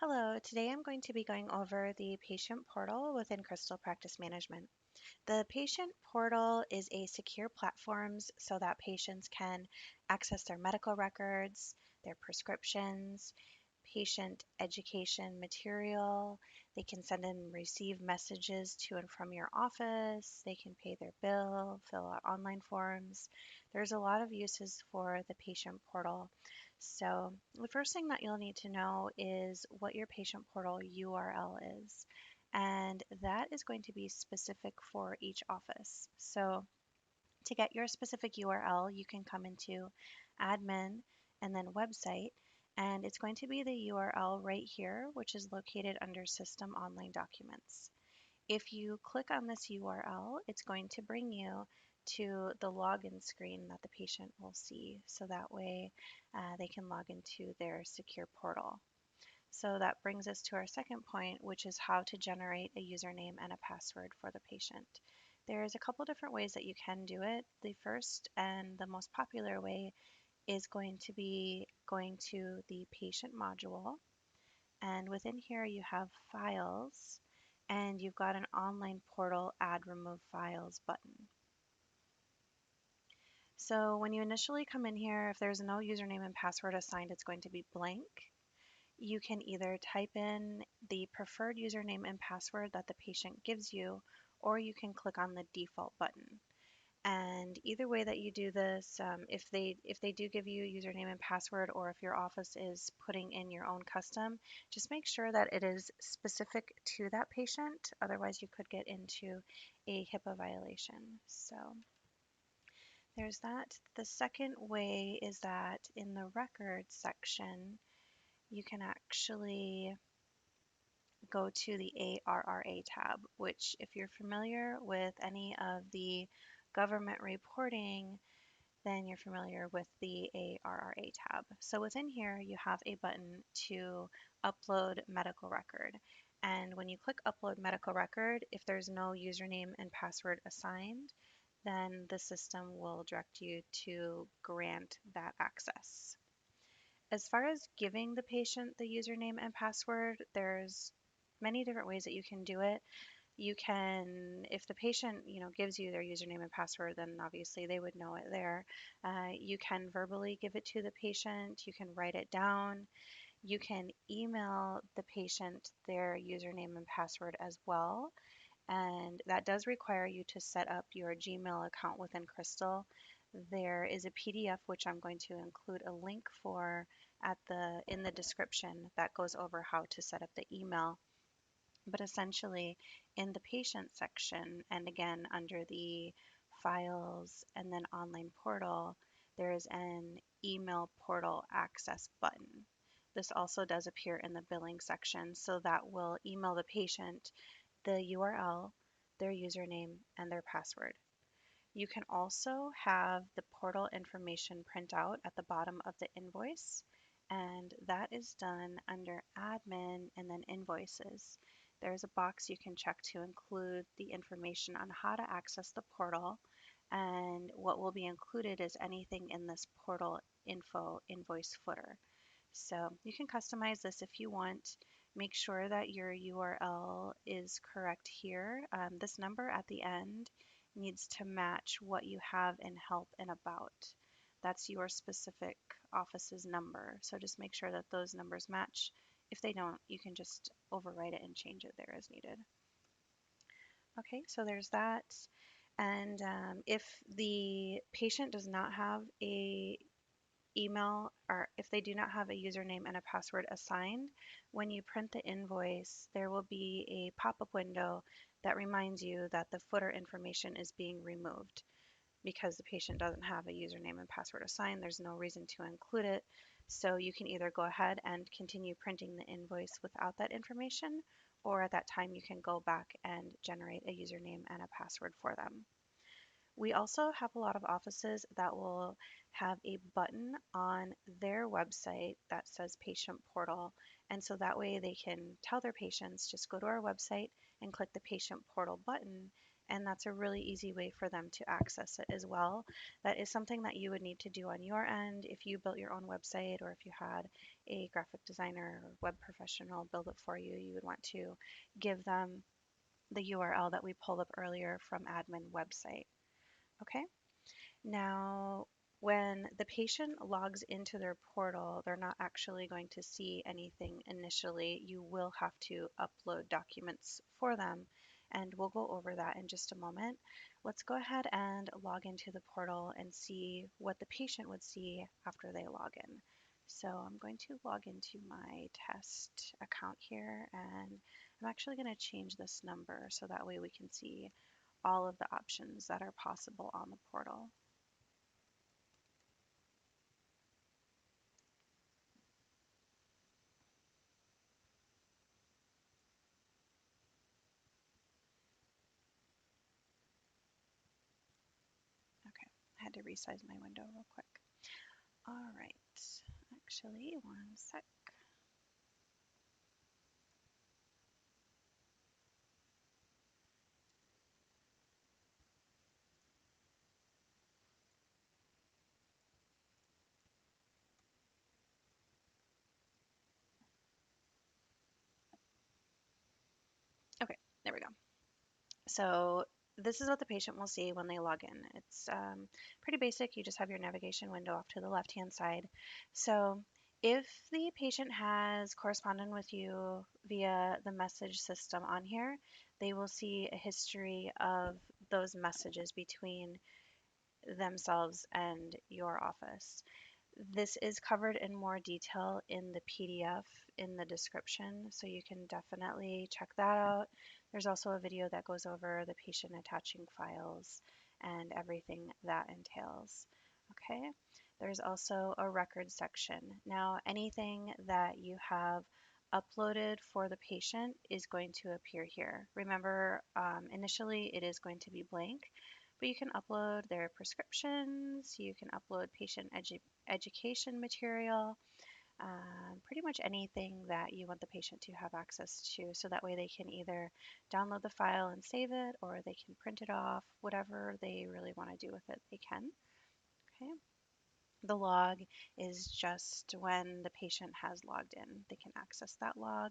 Hello, today I'm going to be going over the patient portal within Crystal Practice Management. The patient portal is a secure platform so that patients can access their medical records, their prescriptions, patient education material. They can send and receive messages to and from your office. They can pay their bill, fill out online forms. There's a lot of uses for the patient portal. So, the first thing that you'll need to know is what your patient portal URL is. And that is going to be specific for each office. So, to get your specific URL, you can come into admin and then website, and it's going to be the URL right here, which is located under System Online Documents. If you click on this URL, it's going to bring you to the login screen that the patient will see. So that way they can log into their secure portal. So that brings us to our second point, which is how to generate a username and a password for the patient. There's a couple different ways that you can do it. The first and the most popular way is going to be going to the patient module, and within here you have files, and you've got an online portal add remove files button. So when you initially come in here, if there's no username and password assigned, it's going to be blank. You can either type in the preferred username and password that the patient gives you, or you can click on the default button. And either way that you do this, if they do give you a username and password, or if your office is putting in your own custom, just make sure that it is specific to that patient. Otherwise, you could get into a HIPAA violation. So there's that. The second way is that in the records section, you can actually go to the ARRA tab, which, if you're familiar with any of the government reporting, then you're familiar with the ARRA tab. So within here, you have a button to upload medical record. And when you click upload medical record, if there's no username and password assigned, then the system will direct you to grant that access. As far as giving the patient the username and password, there's many different ways that you can do it. You can, if the patient, gives you their username and password, then obviously they would know it there. You can verbally give it to the patient. You can write it down. You can email the patient their username and password as well. And that does require you to set up your Gmail account within Crystal. There is a PDF which I'm going to include a link for in the description that goes over how to set up the email. But essentially, in the patient section, and again under the files and then online portal, there is an email portal access button. This also does appear in the billing section, so that will email the patient the URL, their username, and their password. You can also have the portal information print out at the bottom of the invoice, and that is done under admin and then invoices. There's a box you can check to include the information on how to access the portal, and what will be included is anything in this portal info invoice footer. So you can customize this if you want. Make sure that your URL is correct here. This number at the end needs to match what you have in help and about. That's your specific office's number. So just make sure that those numbers match. If they don't, you can just overwrite it and change it there as needed. Okay, so there's that. And if the patient does not have a email, or if they do not have a username and a password assigned, when you print the invoice, there will be a pop-up window that reminds you that the footer information is being removed. Because the patient doesn't have a username and password assigned, there's no reason to include it. So you can either go ahead and continue printing the invoice without that information, or at that time you can go back and generate a username and a password for them. We also have a lot of offices that will have a button on their website that says Patient Portal. And so that way they can tell their patients, just go to our website and click the Patient Portal button, And that's a really easy way for them to access it as well. That is something that you would need to do on your end if you built your own website, or if you had a graphic designer or web professional build it for you. You would want to give them the URL that we pulled up earlier from admin website. Okay. Now, when the patient logs into their portal, they're not actually going to see anything initially. You will have to upload documents for them, and we'll go over that in just a moment. Let's go ahead and log into the portal and see what the patient would see after they log in. So I'm going to log into my test account here, and I'm actually going to change this number so that way we can see all of the options that are possible on the portal. Okay, I had to resize my window real quick. All right, actually, one sec. Okay, there we go. So this is what the patient will see when they log in. It's pretty basic. You just have your navigation window off to the left-hand side. So if the patient has corresponded with you via the message system on here, they will see a history of those messages between themselves and your office. This is covered in more detail in the PDF in the description, so you can definitely check that out. There's also a video that goes over the patient attaching files and everything that entails. Okay, there's also a record section. Now, anything that you have uploaded for the patient is going to appear here. Remember, initially it is going to be blank, but you can upload their prescriptions, you can upload patient education material, pretty much anything that you want the patient to have access to. So that way they can either download the file and save it, or they can print it off, whatever they really want to do with it, they can. Okay. The log is just when the patient has logged in, they can access that log.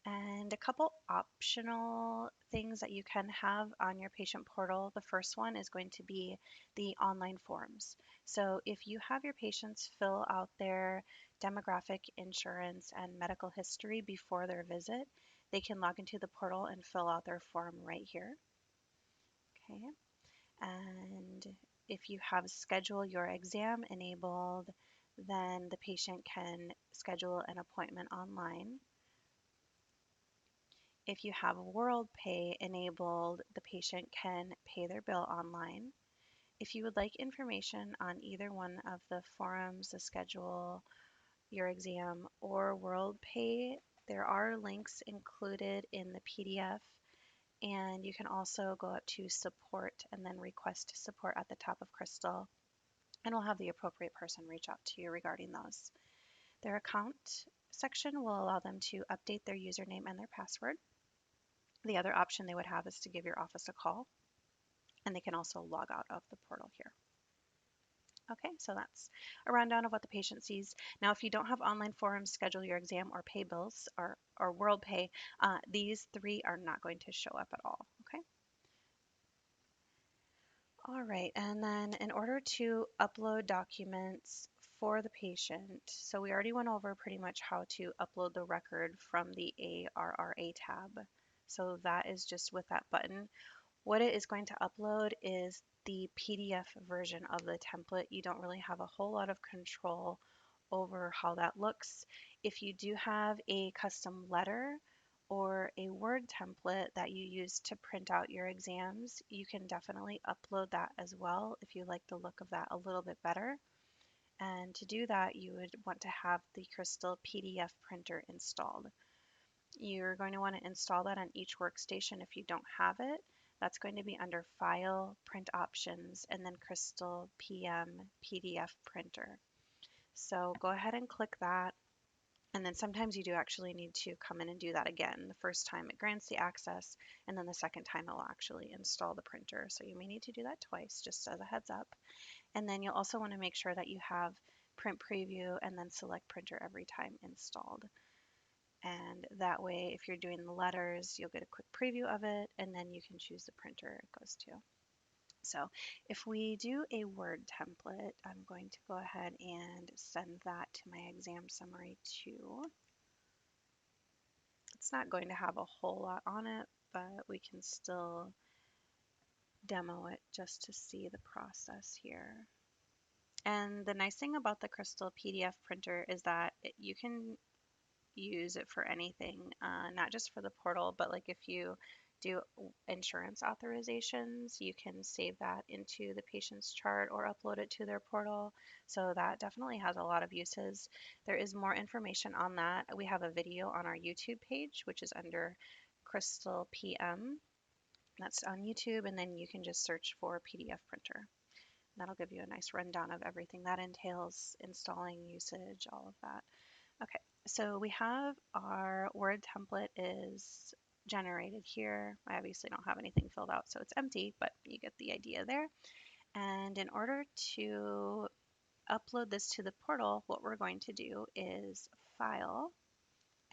And a couple optional things that you can have on your patient portal. The first one is going to be the online forms. So if you have your patients fill out their demographic, insurance, and medical history before their visit, they can log into the portal and fill out their form right here. Okay. And if you have schedule your exam enabled, then the patient can schedule an appointment online. If you have WorldPay enabled, the patient can pay their bill online. If you would like information on either one of the forums, the schedule, your exam, or WorldPay, there are links included in the PDF, and you can also go up to support and then request support at the top of Crystal, and we'll have the appropriate person reach out to you regarding those. Their account section will allow them to update their username and their password. The other option they would have is to give your office a call, and they can also log out of the portal here. Okay, so that's a rundown of what the patient sees. Now, if you don't have online forums, schedule your exam, or pay bills, or WorldPay, these three are not going to show up at all. Okay. All right, and then in order to upload documents for the patient, so we already went over pretty much how to upload the record from the ARRA tab. So that is just with that button. What it is going to upload is the PDF version of the template. You don't really have a whole lot of control over how that looks. If you do have a custom letter or a Word template that you use to print out your exams, you can definitely upload that as well if you like the look of that a little bit better. And to do that, you would want to have the Crystal PDF printer installed. You're going to want to install that on each workstation if you don't have it. That's going to be under File, Print Options, and then Crystal PM PDF Printer. So go ahead and click that, And then sometimes you do actually need to come in and do that again. The first time it grants the access, and then the second time it will actually install the printer. So you may need to do that twice, just as a heads up. And then you'll also want to make sure that you have print preview and then select printer every time installed. And that way, if you're doing the letters, you'll get a quick preview of it, and then you can choose the printer it goes to. So if we do a Word template, I'm going to go ahead and send that to my exam summary too. It's not going to have a whole lot on it, but we can still demo it just to see the process here. And the nice thing about the Crystal PDF printer is that you can use it for anything, not just for the portal, but like if you do insurance authorizations, you can save that into the patient's chart or upload it to their portal. So that definitely has a lot of uses. There is more information on that. We have a video on our YouTube page, which is under Crystal PM. That's on YouTube, and then you can just search for PDF printer. That'll give you a nice rundown of everything that entails, installing, usage, all of that. Okay, so we have our Word template is generated here. I obviously don't have anything filled out, so it's empty, but you get the idea there. And in order to upload this to the portal, what we're going to do is File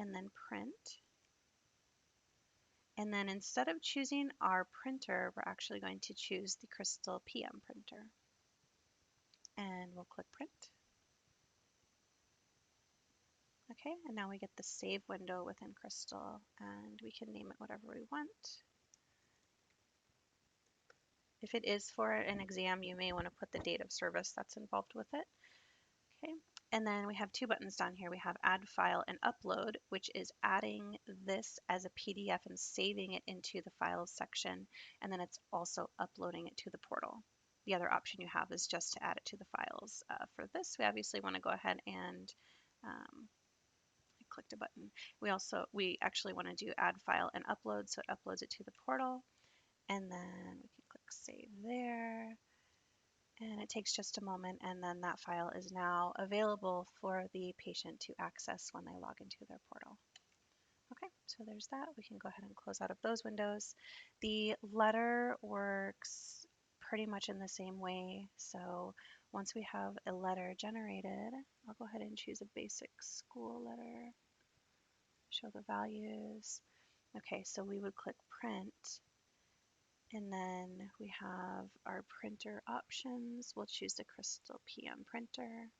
and then Print. And then instead of choosing our printer, we're actually going to choose the Crystal PM printer. And we'll click Print. Okay, and now we get the save window within Crystal, and we can name it whatever we want. If it is for an exam, you may want to put the date of service that's involved with it. Okay, and then we have two buttons down here. We have Add File and Upload, which is adding this as a PDF and saving it into the Files section, and then it's also uploading it to the portal. The other option you have is just to add it to the files. For this, we obviously want to go ahead and I clicked a button. We actually want to do Add File and Upload, so it uploads it to the portal, and then we can click Save there. And it takes just a moment, and then that file is now available for the patient to access when they log into their portal. Okay, so there's that. We can go ahead and close out of those windows. The letter works pretty much in the same way. So once we have a letter generated, I'll go ahead and choose a basic school letter, show the values. Okay, so we would click Print. And then we have our printer options. We'll choose the Crystal PM printer.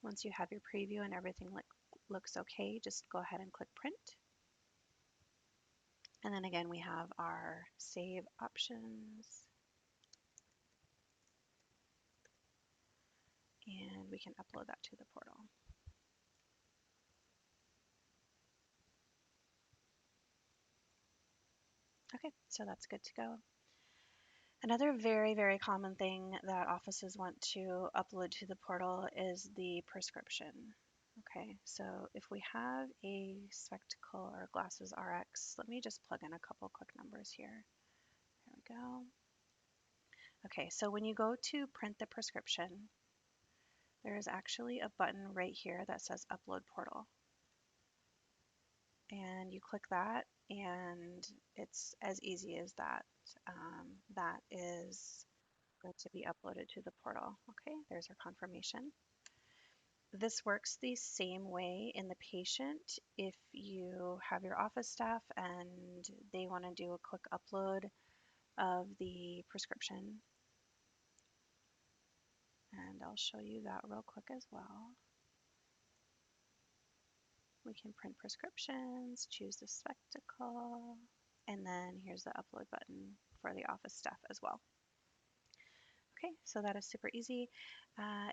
Once you have your preview and everything looks okay, just go ahead and click Print. And then again, we have our save options. And we can upload that to the portal. Okay, so that's good to go. Another very, very common thing that offices want to upload to the portal is the prescription. Okay, so if we have a spectacle or glasses RX, let me just plug in a couple quick numbers here. There we go. Okay, so when you go to print the prescription, there is actually a button right here that says Upload Portal. And you click that, and it's as easy as that. That is going to be uploaded to the portal. Okay, there's our confirmation. This works the same way in the patient. If you have your office staff and they want to do a quick upload of the prescription, and I'll show you that real quick as well. We can print prescriptions, choose the spectacle, and then here's the upload button for the office staff as well. Okay, so that is super easy.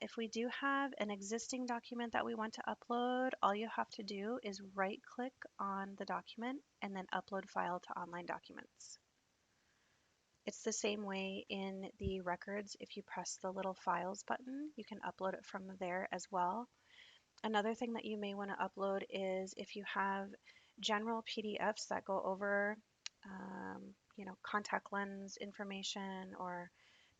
If we do have an existing document that we want to upload, all you have to do is right click on the document and then upload file to online documents. It's the same way in the records. If you press the little files button, you can upload it from there as well. Another thing that you may want to upload is if you have general PDFs that go over, contact lens information or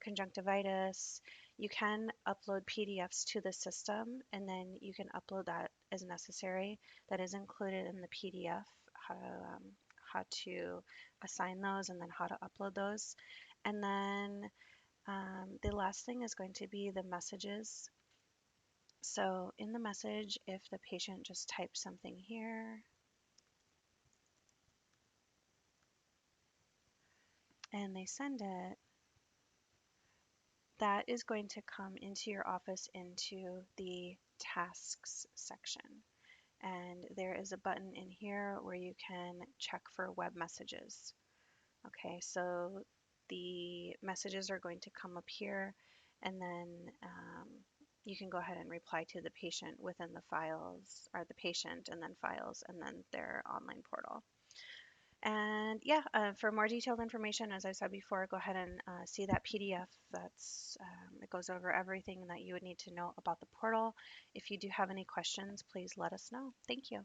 conjunctivitis, you can upload PDFs to the system, and then you can upload that is necessary that is included in the PDF, how to assign those and then how to upload those. And then the last thing is going to be the messages. So in the message, if the patient just types something here and they send it, that is going to come into your office into the tasks section. And there is a button in here where you can check for web messages. Okay, so the messages are going to come up here, and then you can go ahead and reply to the patient within the files, or the patient and then files, and then their online portal. And yeah, for more detailed information, as I said before, go ahead and see that PDF. It goes over everything that you would need to know about the portal. If you do have any questions, please let us know. Thank you.